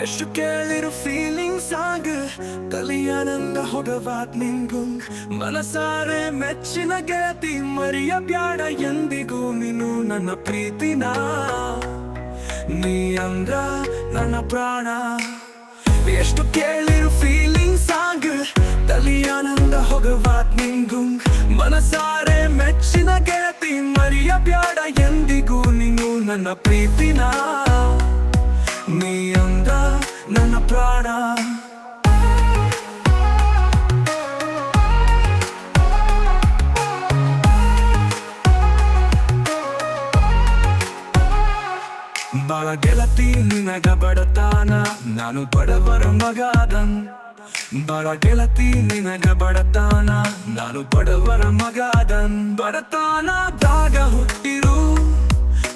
ಎಷ್ಟು ಕೇಳಿರು feeling song ಕಲಿಯಾನಂದ ಹೊಗವಾತ್ ನಿಂಗುಂಗ್ ಮನಸಾರೆ ಮೆಚ್ಚಿನ ಗೆಳತಿ ಮರಿಯ ಬ್ಯಾಡ ಎಂದಿಗೂ ನೀನು ನನ್ನ ಪ್ರೀತಿನ ನೀ ಅಂದ್ರ ನನ್ನ ಪ್ರಾಣ ಎಷ್ಟು ಕೇಳಿರು ಫೀಲಿಂಗ್ ಸಾಂಗ್ ಕಲಿಯಾನಂದ ಹೊಗವಾತ್ ನಿಂಗುಂಗ್ ಮನಸಾರೆ ಮೆಚ್ಚಿನ ಗೆಳತಿ ಮರಿಯ ಬ್ಯಾಡ ಎಂದಿಗೂ ನೀನು ನನ್ನ ಪ್ರೀತಿನ ನೀ ಅಂದ ನನ್ನ ಪ್ರಾಣ ಬಾಳ ಗೆಳತಿ ನಿನಗ ಬಡತಾನ ನಾನು ಬಡವರ ಮಗಾದನ್ ಬಾಳ ಗೆಳತಿ ನಿನಗ ಬಡತಾನ ನಾನು ಬಡವರ ಮಗಾದನ್ ಬಡತಾನದಾಗ ಹುಟ್ಟಿರು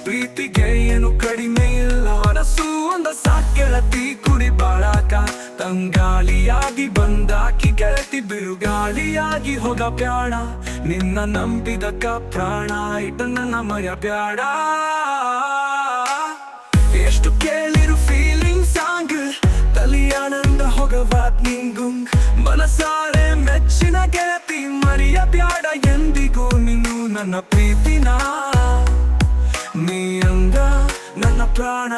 ಪ್ರೀತಿಗೆ ಏನು ಕಡಿಮೆ ಇಲ್ಲ ಅರಸು ಒಂದ ಸಾಕೆಳತಿ ಕುಡಿ ಬಾಳಾಕ ತಂಗಾಳಿಯಾಗಿ ಬಂದಾಕಿ ಗೆಳತಿ ಬಿರುಗಾಳಿಯಾಗಿ ಹೋಗ ಬ್ಯಾಡ ನಿನ್ನ ನಂಬಿದಕ್ಕ ಪ್ರಾಣ ಇಟ್ಟ ನನ್ನ ಮಯ ಬ್ಯಾಡ ಎಷ್ಟು ಕೇಳಿರು ಫೀಲಿಂಗ್ ಸಾಂಗ್ ಕಲಿಯಾನಂದ ಹೊಗವಾತ್ ನಿಂಗುಂಗ್ ಮನಸಾರೆ ಮೆಚ್ಚಿನ ಗೆಳತಿ ಮರಿಯ ಬ್ಯಾಡ ಎಂದಿಗೂ ನೀನು ನನ್ನ ಪ್ರೀತಿನ ನೀ ಅಂದ ನನ್ನ ಪ್ರಾಣ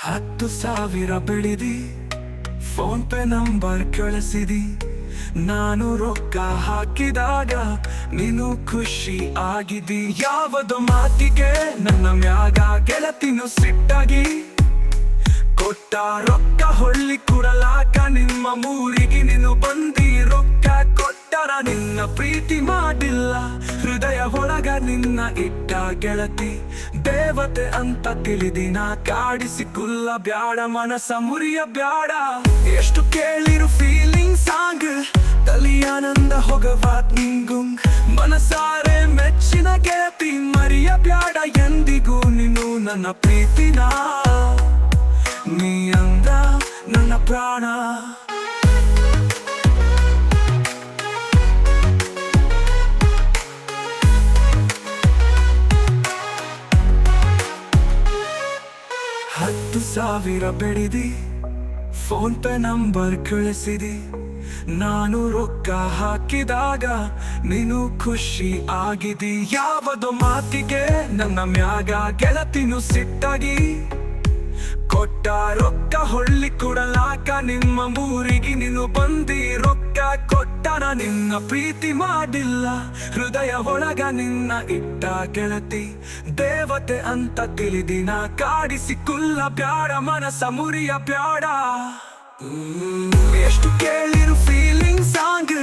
ಹತ್ತು ಸಾವಿರ ಬೆಳಿದಿ ಫೋನ್ ಪೇ ನಂಬರ್ ಕಳಿಸಿದಿ ನಾನು ರೊಕ್ಕ ಹಾಕಿದಾಗ ನೀನು ಖುಷಿ ಆಗಿದಿ ಯಾವದು ಮಾತಿಗೆ ನನ್ನ ಮ್ಯಾಗ ಗೆಳತಿನು ಸಿಟ್ಟಾಗಿ ಕೊಟ್ಟ ರೊಕ್ಕ ಹೊಳ್ಳಿ ಕೊಡಲಾಕ ನಿಮ್ಮ ಮೂರಿಗೆ ನೀನು ಬಂದಿ ರೊಕ್ಕ ಕೊಟ್ಟರ ನಿನ್ನ ಪ್ರೀತಿ ಮಾಡಿಲ್ಲ ಹೃದಯ ಒಳಗ ನಿನ್ನ ಇಟ್ಟ ಗೆಳತಿ ದೇವತೆ ಅಂತ ತಿಳಿದಿನ ಕಾಡಿಸಿ ಕುಲ್ಲ ಬ್ಯಾಡ ಮನಸ ಮುರಿಯ ಬ್ಯಾಡ ಎಷ್ಟು ಕೇಳಿರು ಫೀಲಿಂಗ್ ಸಾಂಗ್ ಕಲಿಯಾನಂದ ಹೊಗವಾತ್ ನಿಂಗುಂಗ್ ಮನಸಾರೆ ಮೆಚ್ಚಿನ ಗೆಳತಿ ಮರಿಯ ಬ್ಯಾಡ ಎಂದಿಗೂ ನೀನು ನನ್ನ ಪ್ರೀತಿನ ನೀ ಅಂದ ನನ್ನ ಪ್ರಾಣ ಹತ್ತು ಸಾವಿರ ಬೆಳಿದಿ ಫೋನ್ ಪೇ ನಂಬರ್ ಕಳಿಸಿದಿ ನಾನು ರೊಕ್ಕ ಹಾಕಿದಾಗ ನೀನು ಖುಷಿ ಆಗಿದಿ ಯಾವದು ಮಾತಿಗೆ ನನ್ನ ಮ್ಯಾಗ ಗೆಳತಿನು ಸಿಟ್ಟಾಗಿ ಕೊಟ್ಟ ರೊಕ್ಕ ಹೊಳ್ಳಿ ಕೊಡಲಾಕ ನಿಮ್ಮ ಮೂರಿಗೆ ನೀನು ಬಂದಿ ರೊಕ್ಕ ಕೊಟ್ಟನ ನಿನ್ನ ಪ್ರೀತಿ ಮಾಡಿಲ್ಲ ಹೃದಯ ಒಳಗ ನಿನ್ನ ಇಟ್ಟ ಗೆಳತಿ ದೇವತೆ ಅಂತ ತಿಳಿದಿನ ಕಾಡಿಸಿ ಕುಲ್ಲ ಬ್ಯಾಡ ಮನಸ ಮುರಿಯ ಬ್ಯಾಡ ಎಷ್ಟು ಕೇಳಿರು ಫೀಲಿಂಗ್ ಸಾಂಗ್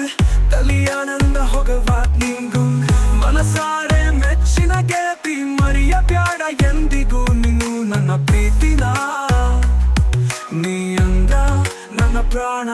ಕಲಿಯಾನಂದ ಹೊಗವಾತ್ ನಿಂಗುಂಗ್ ಮನಸಾರೆ ಮೆಚ್ಚಿನ ಗೆಳತಿ ಮರಿಯ ಬ್ಯಾಡ ಎಂದಿಗೂ ನೀನು ನನ್ನ ಪ್ರೀತಿನ ನೀ ಅಂದ ನನ್ನ ಪ್ರಾಣ